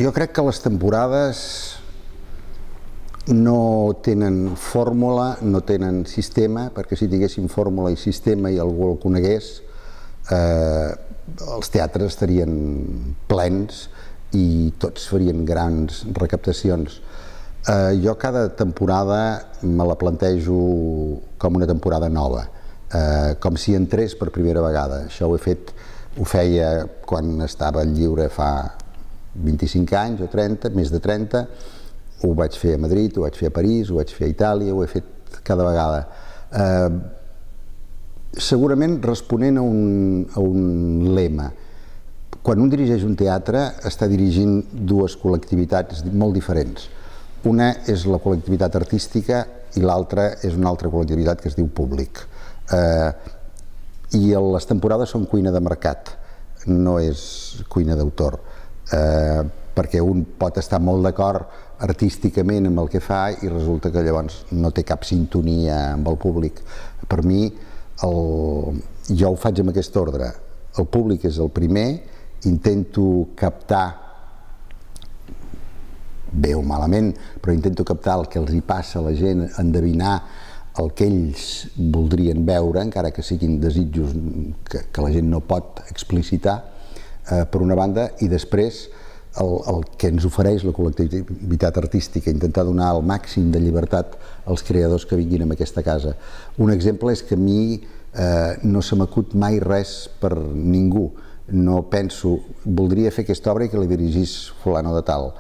Jo crec que les temporades no tenen fórmula, no tenen sistema, perquè si tinguessin fórmula i sistema i algú el conegués, els teatres estarien plens i tots farien grans recaptacions. Jo cada temporada me la plantejo com una temporada nova, com si entrés per primera vegada. Això ho feia quan estava lliure fa 25 anys o 30, més de 30, ho vaig fer a Madrid, ho vaig fer a París, ho vaig fer a Itàlia, ho he fet cada vegada. Segurament responent a un lema. Quan un dirigeix un teatre està dirigint dues col·lectivitats molt diferents. Una és la col·lectivitat artística i l'altra és una altra col·lectivitat que es diu públic. I les temporades són cuina de mercat, no és cuina d'autor, perquè un pot estar molt d'acord artísticament amb el que fa i resulta que llavors no té cap sintonia amb el públic. Per mi, jo ho faig amb aquest ordre. El públic és el primer, intento captar, bé o malament, però intento captar el que els hi passa a la gent, endevinar el que ells voldrien veure, encara que siguin desitjos que la gent no pot explicitar, per una banda, i després el que ens ofereix la col·lectivitat artística, intentar donar el màxim de llibertat als creadors que vinguin a aquesta casa. Un exemple és que a mi no se m'acut mai res per ningú. No penso, voldria fer aquesta obra i que la dirigís fulano de tal.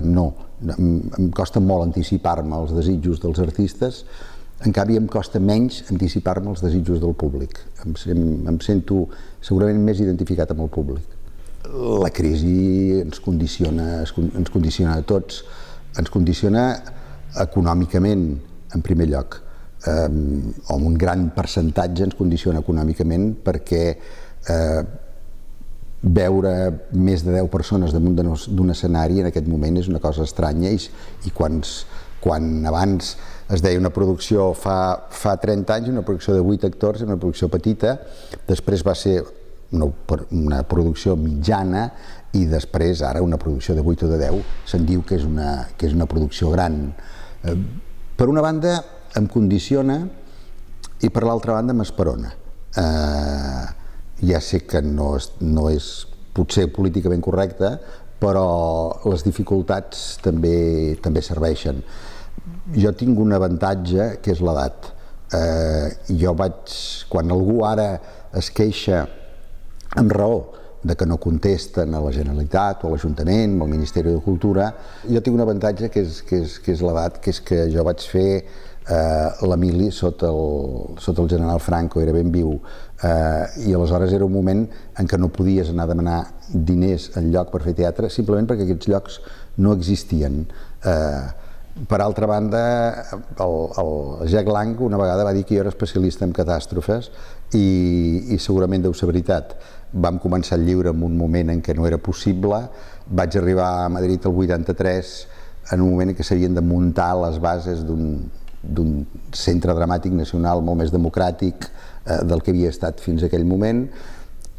No, em costa molt anticipar-me als desitjos dels artistes, en canvi em costa menys anticipar-me als desitjos del públic. Em sento segurament més identificat amb el públic. La crisi ens condiciona a tots, ens condiciona econòmicament, en primer lloc, o un gran percentatge ens condiciona econòmicament perquè veure més de 10 persones damunt d'un escenari en aquest moment és una cosa estranya i quan abans es deia una producció fa 30 anys, una producció de 8 actors, una producció petita, després va ser una producció mitjana i després ara una producció de 8 o de 10 se'n diu que és una producció gran. Per una banda em condiciona i per l'altra banda m'esperona. Ja sé que no és potser políticament correcte, però les dificultats també serveixen. Jo tinc un avantatge que és l'edat. Quan algú ara es queixa amb raó de que no contesten a la Generalitat o a l'Ajuntament o al Ministeri de Cultura, jo tinc un avantatge que és l'edat, que és que jo vaig fer l'Emili sota el general Franco, era ben viu, i aleshores era un moment en què no podies anar a demanar diners enlloc per fer teatre, simplement perquè aquests llocs no existien. Per altra banda, el Jack Lang una vegada va dir que jo era especialista en catàstrofes i segurament deu ser veritat. Vam començar el llibre en un moment en què no era possible, vaig arribar a Madrid el 83 en un moment en què s'havien de muntar les bases d'un centre dramàtic nacional molt més democràtic del que havia estat fins a aquell moment,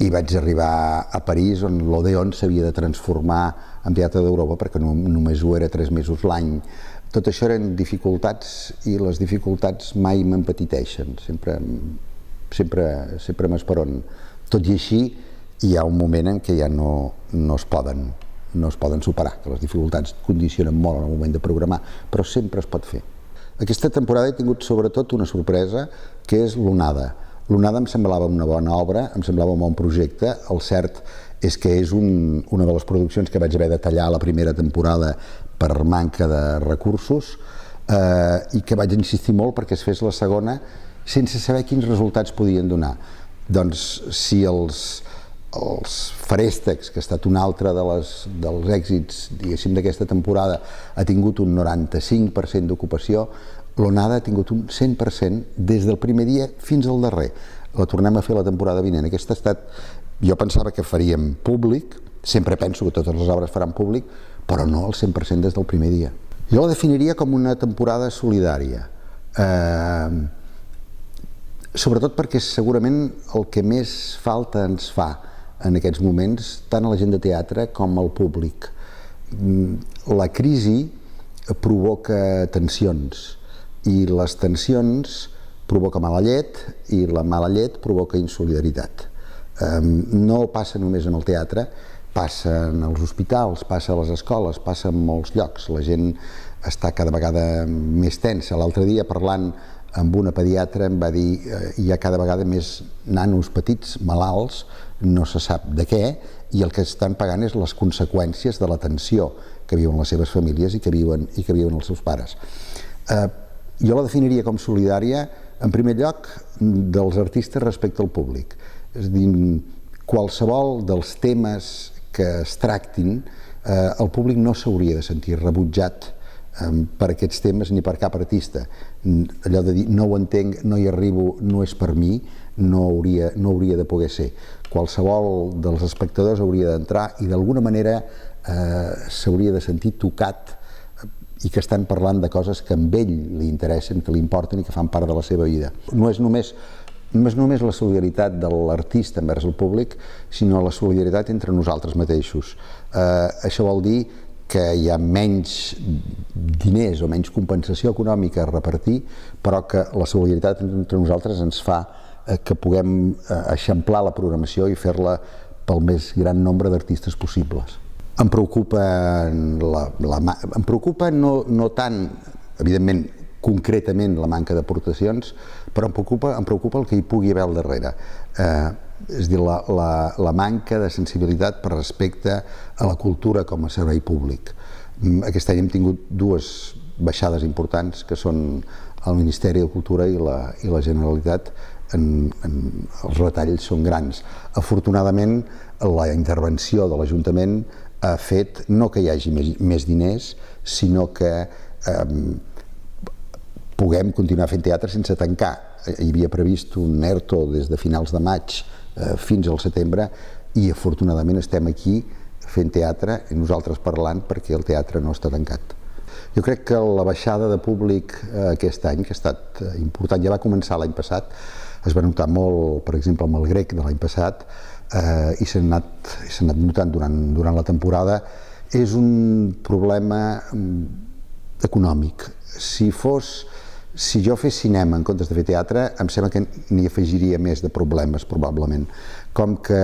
i vaig arribar a París on l'Odéon s'havia de transformar en Teatre d'Europa perquè només ho era 3 mesos l'any. Tot això eren dificultats i les dificultats mai m'empetiteixen, sempre m'esperon. Tot i així hi ha un moment en què ja no es poden superar, que les dificultats condicionen molt en el moment de programar, però sempre es pot fer. Aquesta temporada he tingut sobretot una sorpresa, que és l'Onada. L'Onada em semblava una bona obra, em semblava un bon projecte. El cert és que és una de les produccions que vaig haver de tallar la primera temporada per manca de recursos i que vaig insistir molt perquè es fes la segona sense saber quins resultats podien donar. Doncs si els Feréstecs, que ha estat un altre dels èxits, diguéssim, d'aquesta temporada, ha tingut un 95% d'ocupació, l'Onada ha tingut un 100% des del primer dia fins al darrer. La tornem a fer la temporada vinent. Aquesta ha estat... Jo pensava que faríem públic, sempre penso que totes les obres faran públic, però no al 100% des del primer dia. Jo la definiria com una temporada solidària. Sobretot perquè segurament el que més falta ens fa en aquests moments, tant a la gent de teatre com al públic. la crisi provoca tensions i les tensions provoca mala llet i la mala llet provoca insolidaritat. No passa només en el teatre, passa als hospitals, passa a les escoles, passa en molts llocs. La gent està cada vegada més tensa. L'altre dia, parlant amb una pediatra, em va dir hi ha cada vegada més nanos petits malalts, no se sap de què, i el que estan pagant és les conseqüències de la tensió que viuen les seves famílies i que viuen els seus pares. Jo la definiria com solidària, en primer lloc, dels artistes respecte al públic. És a dir, qualsevol dels temes que es tractin, el públic no s'hauria de sentir rebutjat per aquests temes ni per cap artista. Allò de dir no ho entenc, no hi arribo, no és per mi, no hauria de poder ser. Qualsevol dels espectadors hauria d'entrar i d'alguna manera s'hauria de sentir tocat i que estan parlant de coses que a ell li interessen, que li importen i que fan part de la seva vida. No és només la solidaritat de l'artista envers el públic, sinó la solidaritat entre nosaltres mateixos. Això vol dir que hi ha menys diners o menys compensació econòmica a repartir, però que la solidaritat entre nosaltres ens fa que puguem eixamplar la programació i fer-la pel més gran nombre d'artistes possibles. Em preocupa no tant, evidentment, concretament la manca d'aportacions, però em preocupa el que hi pugui haver al darrere. És a dir, la manca de sensibilitat per respecte a la cultura com a servei públic. Aquest any hem tingut dues baixades importants, que són el Ministeri de Cultura i la Generalitat. Els retalls són grans. Afortunadament, la intervenció de l'Ajuntament ha fet no que hi hagi més diners, sinó que puguem continuar fent teatre sense tancar. Hi havia previst un ERTO des de finals de maig fins al setembre i afortunadament estem aquí fent teatre i nosaltres parlant perquè el teatre no està tancat. Jo crec que la baixada de públic aquest any, que ha estat important, ja va començar l'any passat, es va notar molt, per exemple, amb el Grec de l'any passat, i s'ha anat notant durant la temporada, és un problema econòmic. Si jo fes cinema en comptes de fer teatre, em sembla que n'hi afegiria més de problemes, probablement. Com que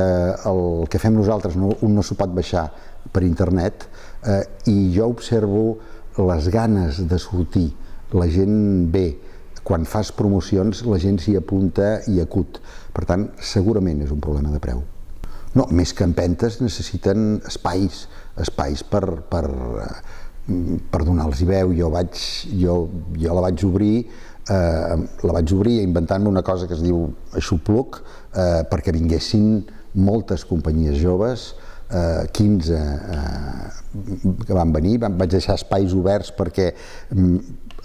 el que fem nosaltres un no s'ho pot baixar per internet, i jo observo les ganes de sortir, la gent ve, quan fas promocions la gent s'hi apunta i acut. Per tant, segurament és un problema de preu. No, més que empentes necessiten espais per donar-los veu. Jo la vaig obrir inventant-me una cosa que es diu Aixopluc, perquè vinguessin moltes companyies joves, 15 que van venir, vaig deixar espais oberts perquè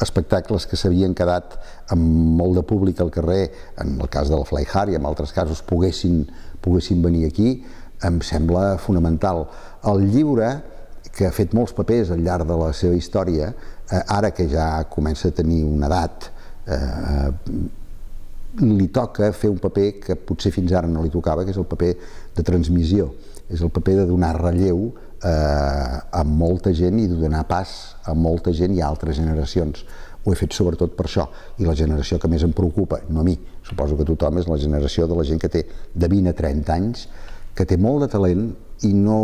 espectacles que s'havien quedat amb molt de públic al carrer, en el cas de la Fly Hard i en altres casos, poguessin venir aquí, em sembla fonamental. El llibre, que ha fet molts papers al llarg de la seva història, ara que ja comença a tenir una edat, li toca fer un paper que potser fins ara no li tocava, que és el paper de transmissió, és el paper de donar relleu a molta gent i de donar pas a molta gent i a altres generacions. Ho he fet sobretot per això, i la generació que més em preocupa, no a mi, suposo que tothom, és la generació de la gent que té de 20 a 30 anys, que té molt de talent i no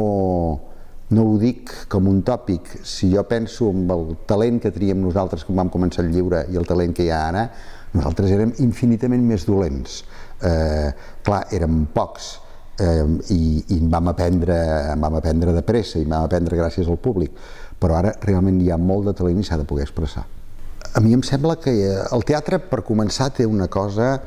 ho dic com un tòpic. Si jo penso en el talent que teníem nosaltres quan vam començar el llibre i el talent que hi ha ara, nosaltres érem infinitament més dolents. Clar, érem pocs, i en vam aprendre de pressa i en vam aprendre gràcies al públic, però ara realment hi ha molt de talent i s'ha de poder expressar. A mi em sembla que el teatre, per començar, té una cosa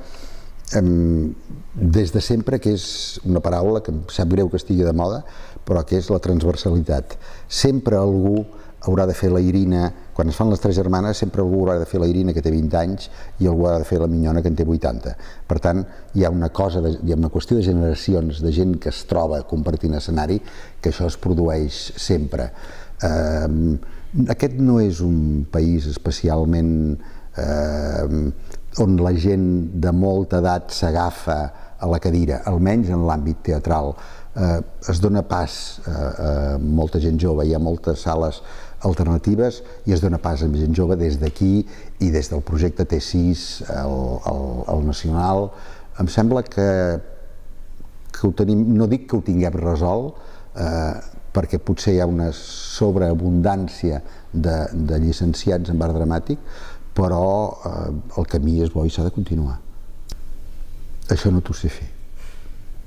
des de sempre, que és una paraula que em sap greu que estigui de moda, però que és la transversalitat. Sempre algú haurà de fer la Irina, quan es fan les tres germanes, sempre algú haurà de fer la Irina, que té 20 anys, i algú haurà de fer la Minyona, que en té 80. Per tant, hi ha una qüestió de generacions, de gent que es troba compartint escenari, que això es produeix sempre. Aquest no és un país especialment on la gent de molta edat s'agafa a la cadira, almenys en l'àmbit teatral. Es dona pas a molta gent jove, hi ha moltes sales alternatives i es dona pas a gent jove des d'aquí i des del projecte T6 al Nacional. Em sembla que ho tenim, no dic que ho tinguem resolt, perquè potser hi ha una sobreabundància de llicenciats en art dramàtic, però el camí és bo i s'ha de continuar. Això no t'ho sé fer.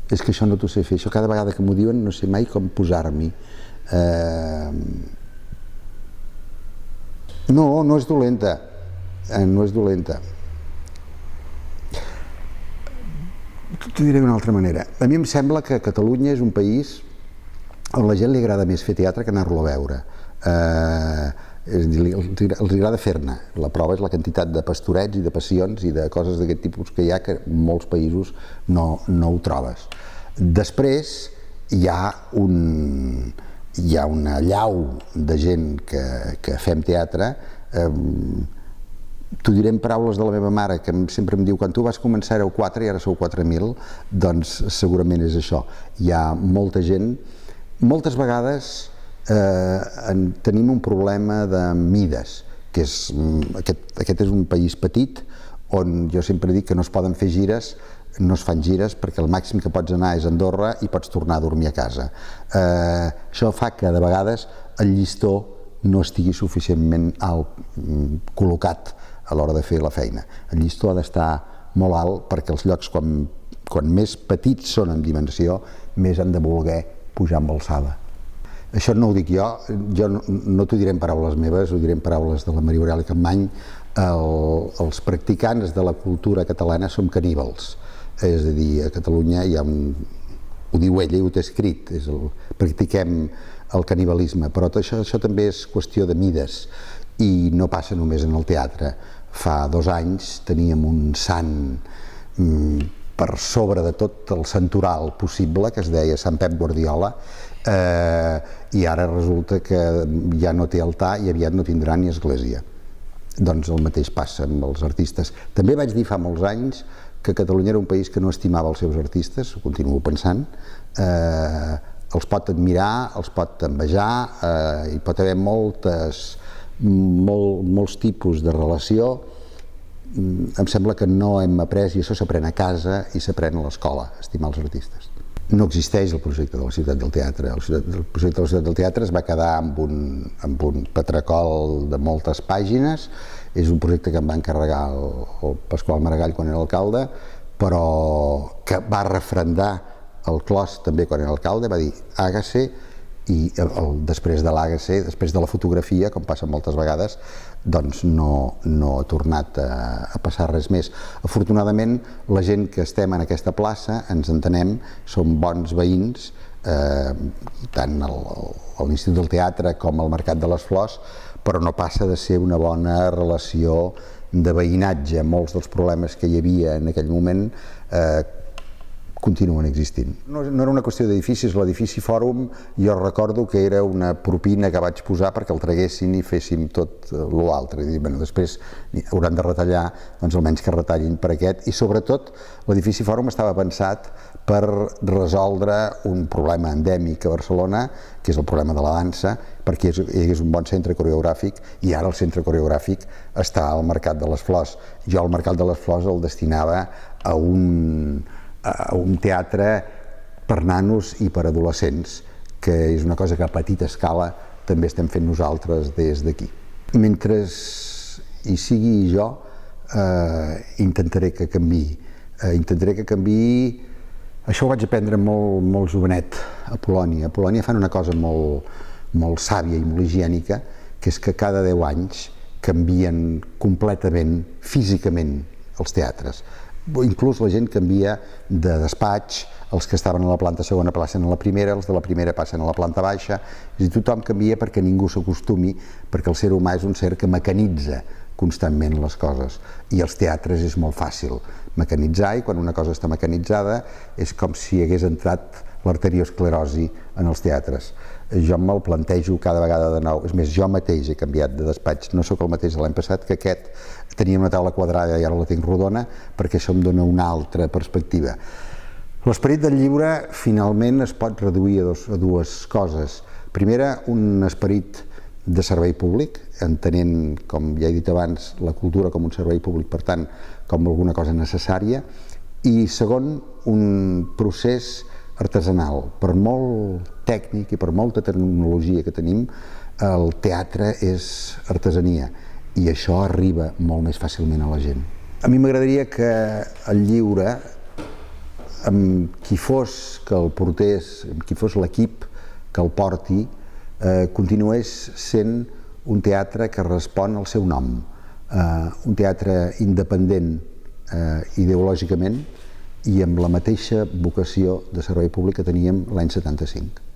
És que això no t'ho sé fer. Això cada vegada que m'ho diuen no sé mai com posar-m'hi. No és dolenta. No és dolenta. T'ho diré d'una altra manera. A mi em sembla que Catalunya és un país on la gent li agrada més fer teatre que anar-lo a veure. Els agrada fer-ne. La prova és la quantitat de pastorets i de passions i de coses d'aquest tipus que hi ha, que en molts països no ho trobes. Després hi ha una allau de gent que fem teatre. T'ho diré en paraules de la meva mare, que sempre em diu: quan tu vas començar éreu 4 i ara sou 4.000, doncs segurament és això. Hi ha molta gent. Moltes vegades tenim un problema de mides, que és aquest és un país petit on jo sempre dic que no es poden fer gires, no es fan gires perquè el màxim que pots anar és a Andorra i pots tornar a dormir a casa. Això fa que de vegades el llistó no estigui suficientment alt col·locat a l'hora de fer la feina. El llistó ha d'estar molt alt perquè els llocs quan més petits són en dimensió més han de voler pujar amb alçada. Això no ho dic jo no t'ho diré en paraules meves, ho diré en paraules de la Maria Aurèlia Capmany. Els practicants de la cultura catalana som caníbals, és a dir, a Catalunya hi ha ho diu ella i ho té escrit, practiquem el canibalisme, però això també és qüestió de mides i no passa només en el teatre. Fa 2 anys teníem un sant per sobre de tot el santoral possible, que es deia Sant Pep Guardiola, i ara resulta que ja no té altar i aviat no tindrà ni església. Doncs el mateix passa amb els artistes. També vaig dir fa molts anys que Catalunya era un país que no estimava els seus artistes, ho continuo pensant. Els pot admirar, els pot envejar, hi pot haver molts tipus de relació. Em sembla que no hem après, i això s'aprèn a casa i s'aprèn a l'escola, estimar els artistes. No existeix el projecte de la Ciutat del Teatre. El projecte de la Ciutat del Teatre es va quedar amb un patracol de moltes pàgines. És un projecte que em va encarregar el Pasqual Maragall quan era alcalde, però que va refrendar el Clos també quan era alcalde, va dir hágase, i després de l'hágase, després de la fotografia, com passa moltes vegades, doncs no ha tornat a passar res més. Afortunadament, la gent que estem en aquesta plaça ens entenem, som bons veïns, tant l'Institut del Teatre com el Mercat de les Flors, però no passa de ser una bona relació de veïnatge. Molts dels problemes que hi havia en aquell moment continuen existint. No era una qüestió d'edificis, l'edifici Fòrum jo recordo que era una propina que vaig posar perquè el traguessin i féssim tot l'altre. Després hauran de retallar, doncs almenys que retallin per aquest, i sobretot l'edifici Fòrum estava pensat per resoldre un problema endèmic a Barcelona, que és el problema de la dansa, perquè hi hagués un bon centre coreogràfic, i ara el centre coreogràfic està al Mercat de les Flors. Jo el Mercat de les Flors el destinava a un teatre per nanos i per adolescents, que és una cosa que a petita escala també estem fent nosaltres des d'aquí. Mentre hi sigui jo, intentaré que canviï. Això ho vaig aprendre molt jovenet a Polònia. A Polònia fan una cosa molt sàvia i molt higiènica, que és que cada 10 anys canvien completament, físicament, els teatres. Inclús la gent canvia de despatx, els que estaven a la planta segona passen a la primera, els de la primera passen a la planta baixa, és a dir, tothom canvia perquè ningú s'acostumi, perquè el ser humà és un ser que mecanitza constantment les coses, i els teatres és molt fàcil mecanitzar, i quan una cosa està mecanitzada és com si hagués entrat l'arteriosclerosi en els teatres. Jo me'l plantejo cada vegada de nou. És més, jo mateix he canviat de despatx. No sóc el mateix de l'any passat, que aquest tenia una taula quadrada i ara la tinc rodona, perquè això em dona una altra perspectiva. L'esperit del llibre finalment es pot reduir a dues coses. Primera, un esperit de servei públic, entenent, com ja he dit abans, la cultura com un servei públic, per tant, com alguna cosa necessària, i segon, un procés artesanal. Per molt tècnic i per molta tecnologia que tenim, el teatre és artesania i això arriba molt més fàcilment a la gent. A mi m'agradaria que el llibre, amb qui fos que el portés, amb qui fos l'equip que el porti, continués sent un teatre que respon al seu nom, un teatre independent ideològicament i amb la mateixa vocació de servei públic que teníem l'any 75.